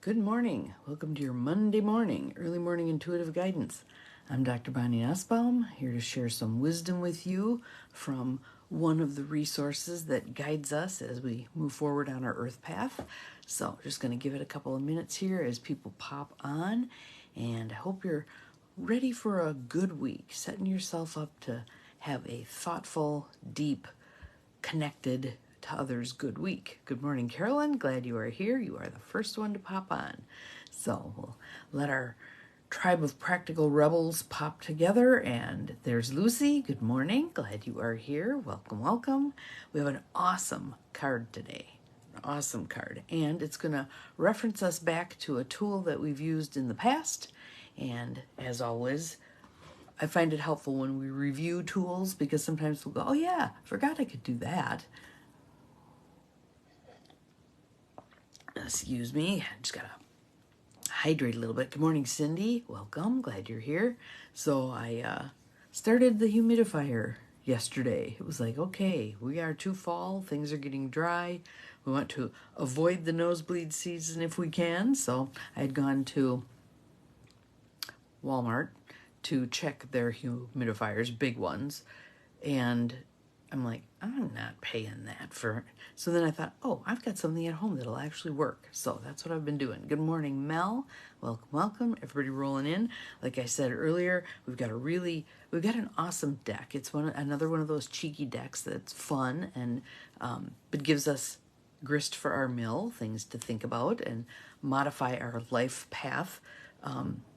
Good morning. Welcome to your Monday morning, early morning intuitive guidance. I'm Dr. Bonnie Nussbaum, here to share some wisdom with you from one of the resources that guides us as we move forward on our earth path. So just going to give it a couple of minutes here as people pop on, and I hope you're ready for a good week, setting yourself up to have a thoughtful, deep, connected to others good week. Good morning, Carolyn. Glad you are here. You are the first one to pop on. So we'll let our tribe of practical rebels pop together. And there's Lucy. Good morning. Glad you are here. Welcome, welcome. We have an awesome card today. An awesome card. And it's going to reference us back to a tool that we've used in the past. And as always, I find it helpful when we review tools because sometimes we'll go, oh yeah, I forgot I could do that. Excuse me, I just gotta hydrate a little bit. Good morning, Cindy. Welcome, glad you're here. So I started the humidifier yesterday. It was like, okay, we are to fall, things are getting dry. We want to avoid the nosebleed season if we can. So I had gone to Walmart to check their humidifiers, big ones, and I'm like, I'm not paying that for. So then I thought, oh, I've got something at home that'll actually work. So that's what I've been doing. Good morning, Mel. Welcome, welcome. Everybody rolling in. Like I said earlier, we've got an awesome deck. It's another one of those cheeky decks that's fun and but gives us grist for our mill, things to think about and modify our life path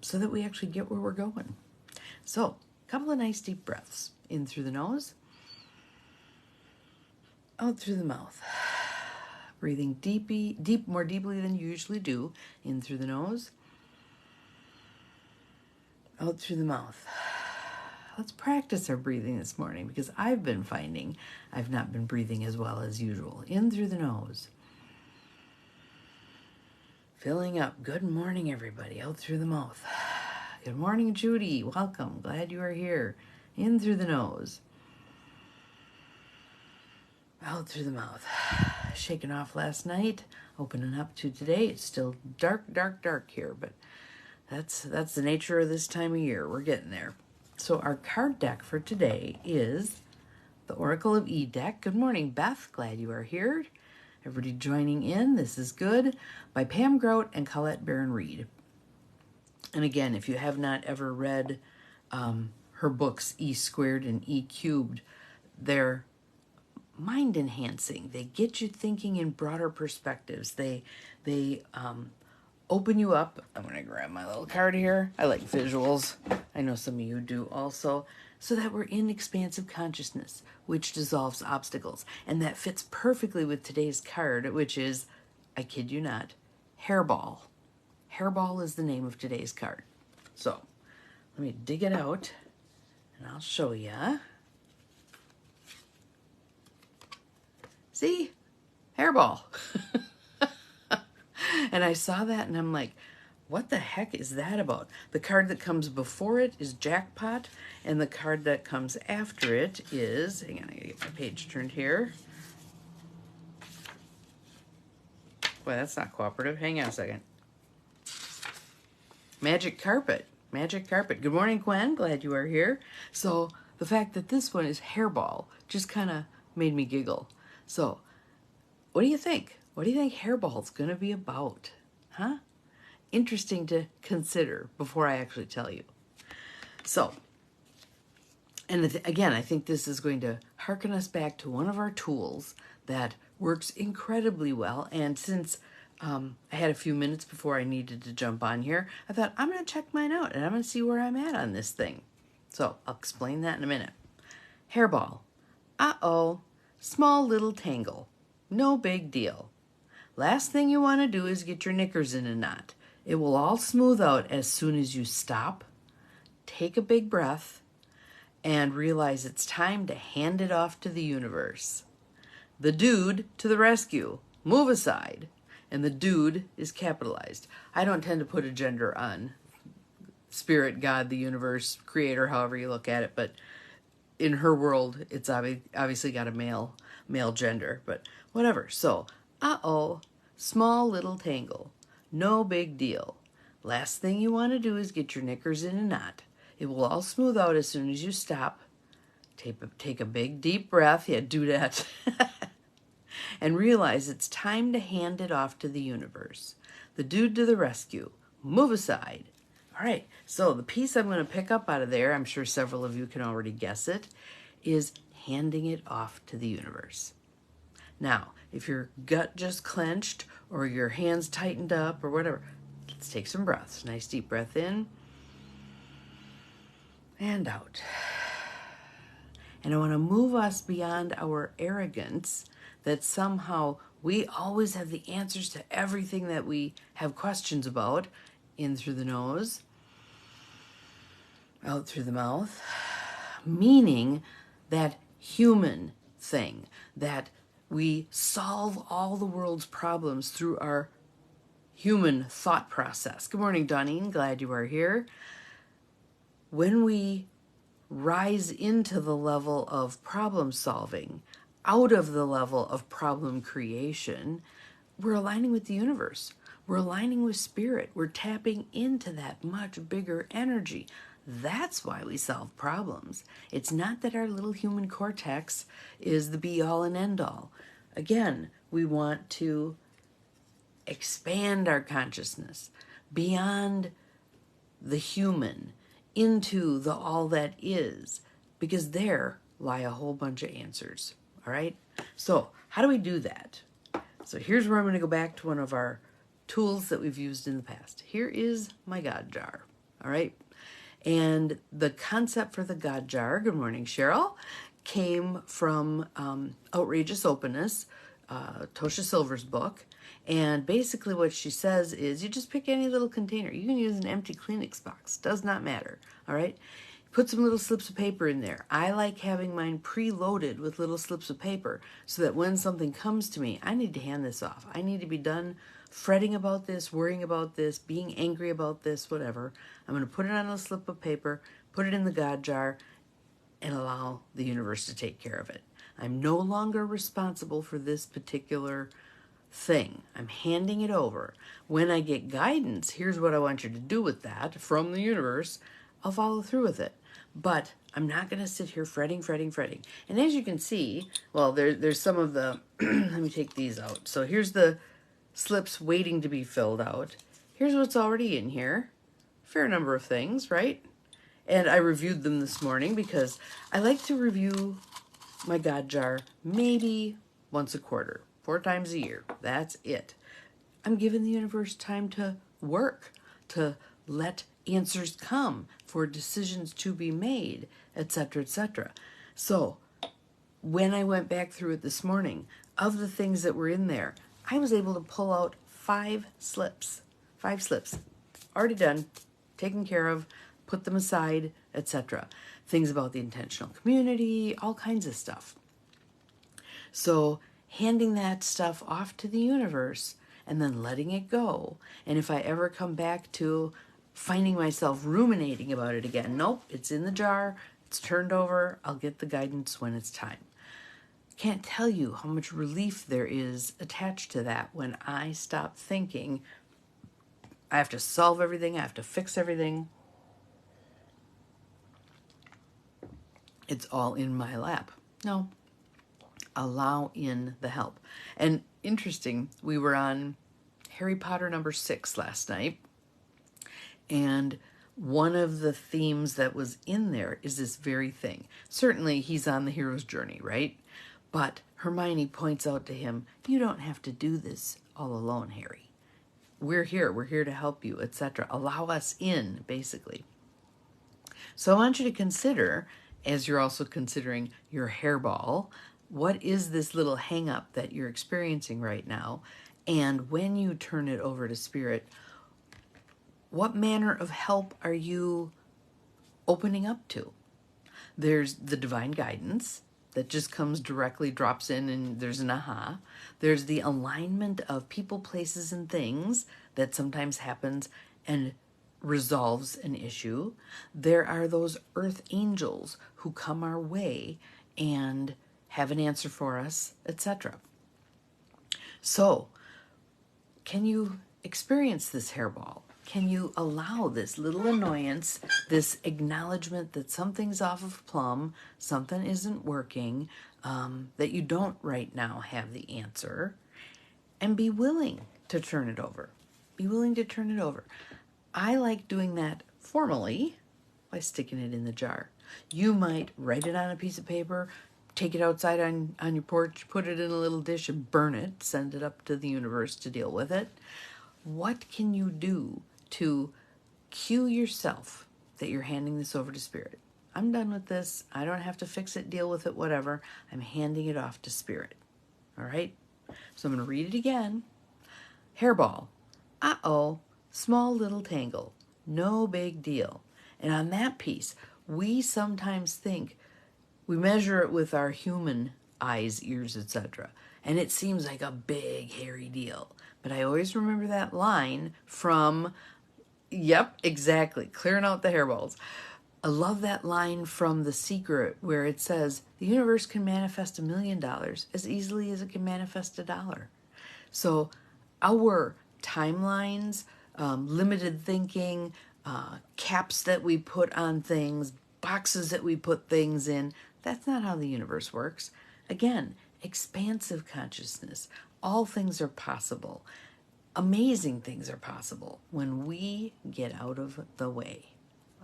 so that we actually get where we're going. So, a couple of nice deep breaths in through the nose, out through the mouth. Breathing more deeply than you usually do. In through the nose, out through the mouth. Let's practice our breathing this morning because I've been finding I've not been breathing as well as usual. In through the nose. Filling up. Good morning, everybody. Out through the mouth. Good morning, Judy. Welcome. Glad you are here. In through the nose. Out through the mouth. Shaking off last night. Opening up to today. It's still dark, dark, dark here, but that's the nature of this time of year. We're getting there. So our card deck for today is the Oracle of E deck. Good morning, Beth. Glad you are here. Everybody joining in. This is good. By Pam Grout and Colette Barron-Reed. And again, if you have not ever read her books, E Squared and E Cubed, they're mind enhancing. They get you thinking in broader perspectives. They open you up. I'm going to grab my little card here. I like visuals. I know some of you do also. So that we're in expansive consciousness, which dissolves obstacles. And that fits perfectly with today's card, which is, I kid you not, Hairball. Hairball is the name of today's card. So let me dig it out and I'll show you. See? Hairball. And I saw that and I'm like, what the heck is that about? The card that comes before it is Jackpot, and the card that comes after it is, hang on, I gotta get my page turned here. Boy, that's not cooperative. Hang on a second. Magic Carpet. Magic Carpet. Good morning, Gwen. Glad you are here. So the fact that this one is Hairball just kind of made me giggle. So what do you think? What do you think Hairball's going to be about? Huh? Interesting to consider before I actually tell you. So, and again, I think this is going to hearken us back to one of our tools that works incredibly well. And since I had a few minutes before I needed to jump on here, I thought I'm going to check mine out and I'm going to see where I'm at on this thing. So I'll explain that in a minute. Hairball. Uh-oh. Small little tangle. No big deal. Last thing you want to do is get your knickers in a knot. It will all smooth out as soon as you stop, take a big breath, and realize it's time to hand it off to the universe. The dude to the rescue. Move aside. And the dude is capitalized. I don't tend to put a gender on spirit, God, the universe, creator, however you look at it, but in her world, it's obviously got a male gender, but whatever. So, uh-oh, small little tangle. No big deal. Last thing you want to do is get your knickers in a knot. It will all smooth out as soon as you stop. Take a big deep breath. Yeah, do that. And realize it's time to hand it off to the universe. The dude to the rescue. Move aside. All right, so the piece I'm going to pick up out of there, I'm sure several of you can already guess it, is handing it off to the universe. Now, if your gut just clenched or your hands tightened up or whatever, let's take some breaths. Nice deep breath in and out. And I want to move us beyond our arrogance that somehow we always have the answers to everything that we have questions about. In through the nose, out through the mouth. Meaning that human thing, that we solve all the world's problems through our human thought process. Good morning, Donine. Glad you are here. When we rise into the level of problem solving, out of the level of problem creation, we're aligning with the universe. We're aligning with spirit. We're tapping into that much bigger energy. That's why we solve problems. It's not that our little human cortex is the be-all and end-all. Again, we want to expand our consciousness beyond the human into the all that is, because there lie a whole bunch of answers. All right? So how do we do that? So here's where I'm going to go back to one of our tools that we've used in the past. Here is my God jar. All right? And the concept for the God jar, good morning, Cheryl, came from Outrageous Openness, Tosha Silver's book. And basically what she says is you just pick any little container. You can use an empty Kleenex box. Does not matter. All right? Put some little slips of paper in there. I like having mine preloaded with little slips of paper so that when something comes to me, I need to hand this off. I need to be done fretting about this, worrying about this, being angry about this, whatever. I'm going to put it on a slip of paper, put it in the God jar, and allow the universe to take care of it. I'm no longer responsible for this particular thing. I'm handing it over. When I get guidance, here's what I want you to do with that from the universe, I'll follow through with it. But I'm not going to sit here fretting. And as you can see, well, there's some of the, let me take these out. So here's the slips waiting to be filled out. Here's what's already in here. Fair number of things, right? And I reviewed them this morning because I like to review my God jar maybe once a quarter, 4 times a year. That's it. I'm giving the universe time to work, to let answers come, for decisions to be made, etc., etc. So when I went back through it this morning, of the things that were in there, I was able to pull out 5 slips. 5 slips. Already done, taken care of, put them aside, etc. Things about the intentional community, all kinds of stuff. So handing that stuff off to the universe and then letting it go. And if I ever come back to finding myself ruminating about it again, nope, it's in the jar, it's turned over, I'll get the guidance when it's time. Can't tell you how much relief there is attached to that when I stop thinking I have to solve everything, I have to fix everything. It's all in my lap. No. Allow in the help. And interesting, we were on Harry Potter number 6 last night, and one of the themes that was in there is this very thing. Certainly he's on the hero's journey, right? But Hermione points out to him, you don't have to do this all alone, Harry. We're here to help you, etc. Allow us in, basically. So I want you to consider, as you're also considering your hairball, what is this little hang up that you're experiencing right now? And when you turn it over to Spirit, what manner of help are you opening up to? There's the divine guidance that just comes directly, drops in, and there's an aha. There's the alignment of people, places, and things that sometimes happens and resolves an issue. There are those earth angels who come our way and have an answer for us, etc. So, can you experience this hairball? Can you allow this little annoyance, this acknowledgement that something's off of plumb, something isn't working, that you don't right now have the answer, and be willing to turn it over? Be willing to turn it over. I like doing that formally by sticking it in the jar. You might write it on a piece of paper, take it outside on your porch, put it in a little dish and burn it, send it up to the universe to deal with it. What can you do to cue yourself that you're handing this over to Spirit? I'm done with this. I don't have to fix it, deal with it, whatever. I'm handing it off to Spirit. All right? So I'm going to read it again. Hairball. Uh-oh. Small little tangle. No big deal. And on that piece, we sometimes think we measure it with our human eyes, ears, etc. And it seems like a big, hairy deal. But I always remember that line from, yep, exactly, clearing out the hairballs. I love that line from The Secret where it says, the universe can manifest $1 million as easily as it can manifest $1. So our timelines, limited thinking, caps that we put on things, boxes that we put things in, that's not how the universe works. Again, expansive consciousness. All things are possible. Amazing things are possible when we get out of the way.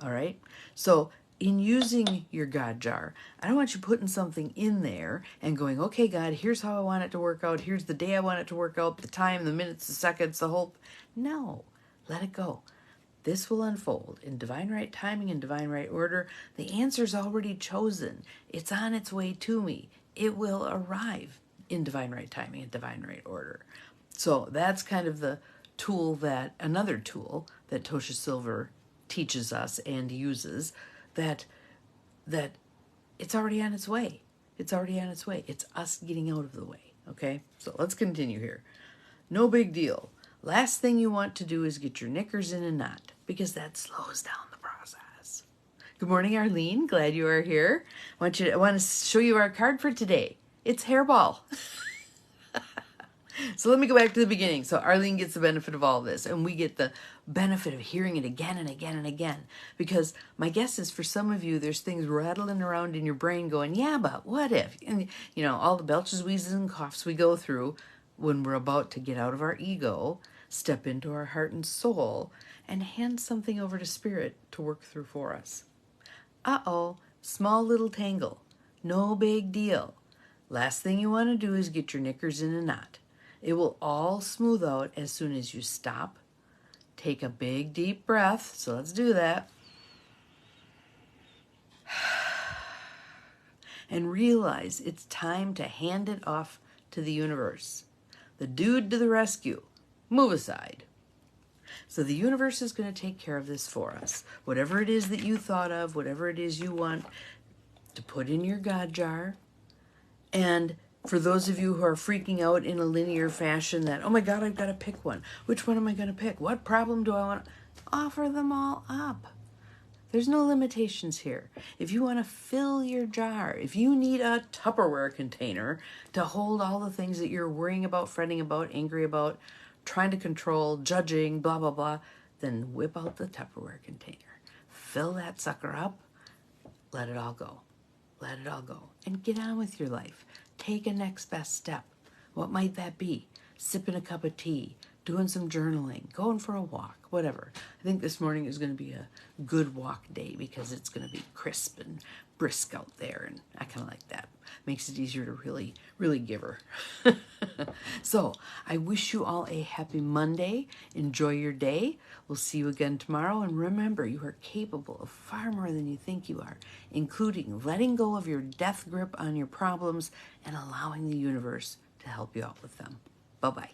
All right? So in using your God jar, I don't want you putting something in there and going, okay, God, here's how I want it to work out. Here's the day I want it to work out, the time, the minutes, the seconds, the whole... No, let it go. This will unfold in divine right timing and divine right order. The answer's already chosen. It's on its way to me. It will arrive in divine right timing and divine right order. So that's kind of the tool that, another tool that Tosha Silver teaches us and uses, that it's already on its way. It's already on its way. It's us getting out of the way. Okay? So let's continue here. No big deal. Last thing you want to do is get your knickers in a knot, because that slows down the process. Good morning, Arlene. Glad you are here. I want to show you our card for today. It's Hairball. So let me go back to the beginning. So Arlene gets the benefit of all this, and we get the benefit of hearing it again and again and again. Because my guess is for some of you, there's things rattling around in your brain going, yeah, but what if? And, you know, all the belches, wheezes, and coughs we go through when we're about to get out of our ego, step into our heart and soul, and hand something over to Spirit to work through for us. Uh-oh, small little tangle. No big deal. Last thing you want to do is get your knickers in a knot. It will all smooth out as soon as you stop, take a big deep breath. So let's do that. And realize it's time to hand it off to the universe. The dude to the rescue. Move aside. So the universe is going to take care of this for us. Whatever it is that you thought of, whatever it is you want to put in your God jar. And for those of you who are freaking out in a linear fashion that, oh my God, I've got to pick one. Which one am I going to pick? What problem do I want? Offer them all up. There's no limitations here. If you want to fill your jar, if you need a Tupperware container to hold all the things that you're worrying about, fretting about, angry about, trying to control, judging, blah, blah, blah, then whip out the Tupperware container. Fill that sucker up. Let it all go. Let it all go. And get on with your life. Take a next best step. What might that be? Sipping a cup of tea, doing some journaling, going for a walk, whatever. I think this morning is going to be a good walk day because it's going to be crisp and brisk out there, and I kind of like that. Makes it easier to really give her. So I wish you all a happy Monday. Enjoy your day. We'll see you again tomorrow. And remember, you are capable of far more than you think you are, including letting go of your death grip on your problems and allowing the universe to help you out with them. Bye-bye.